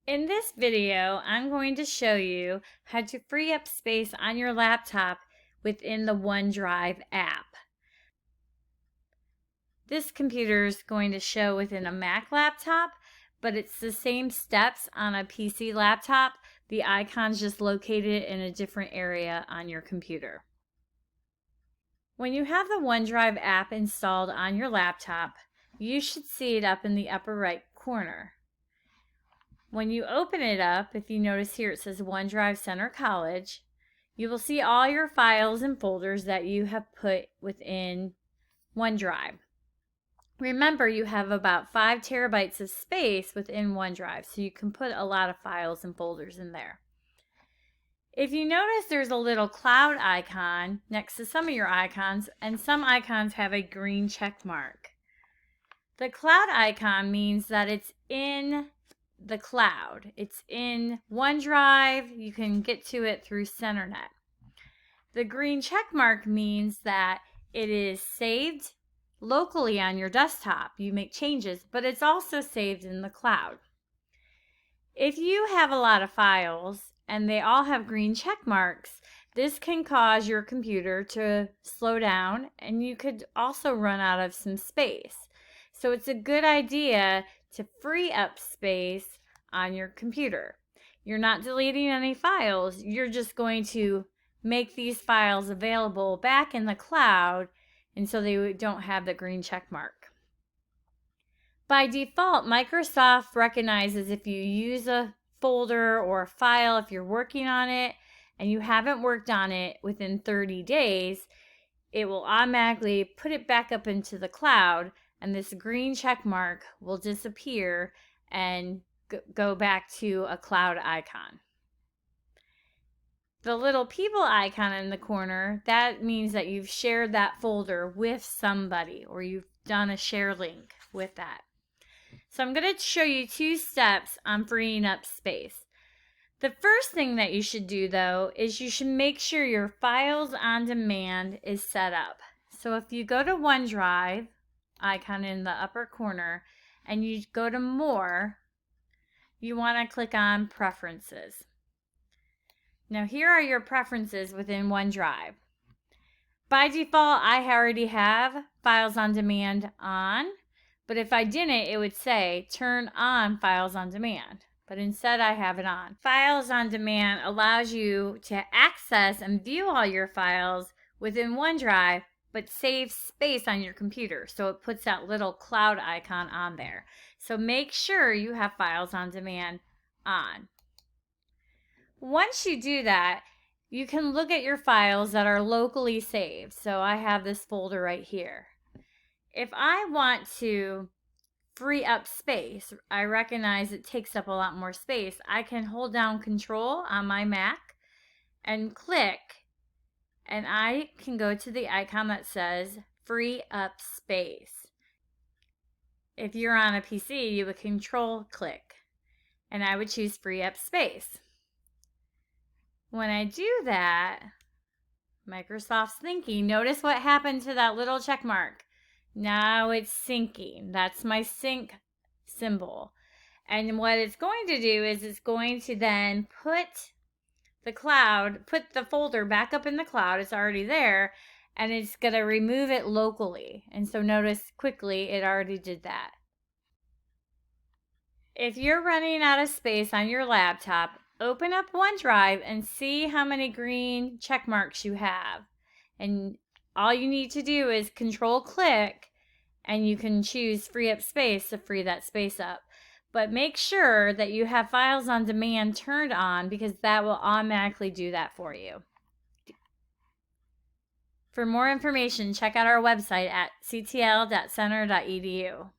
In this video, I'm going to show you how to free up space on your laptop within the OneDrive app. This computer is going to show within a Mac laptop, but it's the same steps on a PC laptop. The icon's just located in a different area on your computer. When you have the OneDrive app installed on your laptop, you should see it up in the upper right corner. When you open it up, if you notice here it says OneDrive Center College, you will see all your files and folders that you have put within OneDrive. Remember, you have about 5 terabytes of space within OneDrive, so you can put a lot of files and folders in there. If you notice, there's a little cloud icon next to some of your icons, and some icons have a green check mark. The cloud icon means that it's in the cloud. It's in OneDrive. You can get to it through CenterNet. The green check mark means that it is saved locally on your desktop. You make changes, but it's also saved in the cloud. If you have a lot of files and they all have green check marks, this can cause your computer to slow down, and you could also run out of some space. So it's a good idea to free up space on your computer. You're not deleting any files. You're just going to make these files available back in the cloud, and so they don't have the green check mark. By default, Microsoft recognizes if you use a folder or a file, if you're working on it and you haven't worked on it within 30 days, it will automatically put it back up into the cloud, and this green check mark will disappear and go back to a cloud icon. The little people icon in the corner, that means that you've shared that folder with somebody, or you've done a share link with that. So I'm going to show you 2 steps on freeing up space. The first thing that you should do, though, is you should make sure your Files on Demand is set up. So if you go to OneDrive, icon in the upper corner, and you go to More, you want to click on Preferences. Now here are your preferences within OneDrive. By default, I already have Files on Demand on, but if I didn't, it would say Turn on Files on Demand. But instead I have it on. Files on Demand allows you to access and view all your files within OneDrive, but saves space on your computer. So it puts that little cloud icon on there. So make sure you have Files on Demand on. Once you do that, you can look at your files that are locally saved. So I have this folder right here. If I want to free up space, I recognize it takes up a lot more space. I can hold down Control on my Mac and click, and I can go to the icon that says Free Up Space. If you're on a PC, you would Control click, and I would choose Free Up Space. When I do that, Microsoft's thinking. Notice what happened to that little check mark. Now it's syncing. That's my sync symbol. And what it's going to do is it's going to then put the folder back up in the cloud. It's already there, and it's going to remove it locally. And so notice quickly it already did that. If you're running out of space on your laptop, open up OneDrive and see how many green check marks you have. And all you need to do is Control click, and you can choose Free Up Space to free that space up. But make sure that you have Files on Demand turned on, because that will automatically do that for you. For more information, check out our website at ctl.center.edu.